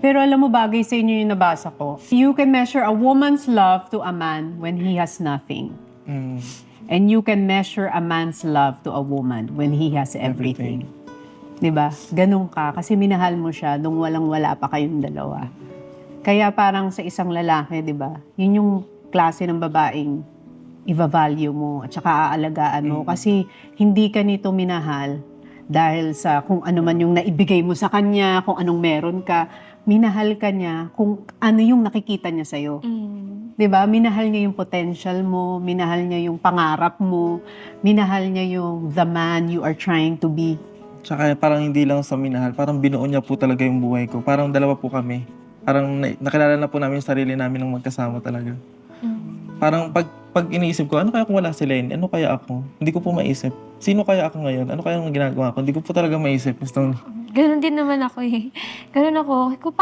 Pero alam mo, bagay sa inyo yung nabasa ko. You can measure a woman's love to a man when he has nothing. And you can measure a man's love to a woman when he has everything. Diba? Ganun ka. Kasi minahal mo siya nung walang-wala pa kayong dalawa. Kaya parang sa isang lalaki, diba? Yun yung klase ng babaeng i-value mo at saka aalagaan mo. Kasi hindi ka nito minahal dahil sa kung ano man yung naibigay mo sa kanya, kung anong meron ka. Minahal ka niya kung ano yung nakikita niya sa'yo. Diba? Minahal niya yung potential mo, minahal niya yung pangarap mo, minahal niya yung the man you are trying to be. Tsaka parang hindi lang sa minahal, parang binuo niya po talaga yung buhay ko. Parang dalawa po kami. Parang nakilala na po namin yung sarili namin ng magkasama talaga. Parang pag iniisip ko, ano kaya kung wala si Lane? Ano kaya ako? Hindi ko po maisip. Sino kaya ako ngayon? Ano kaya ang ginagawa ko? Hindi ko po talaga maisip. Ganun din naman ako eh. Ganun ako.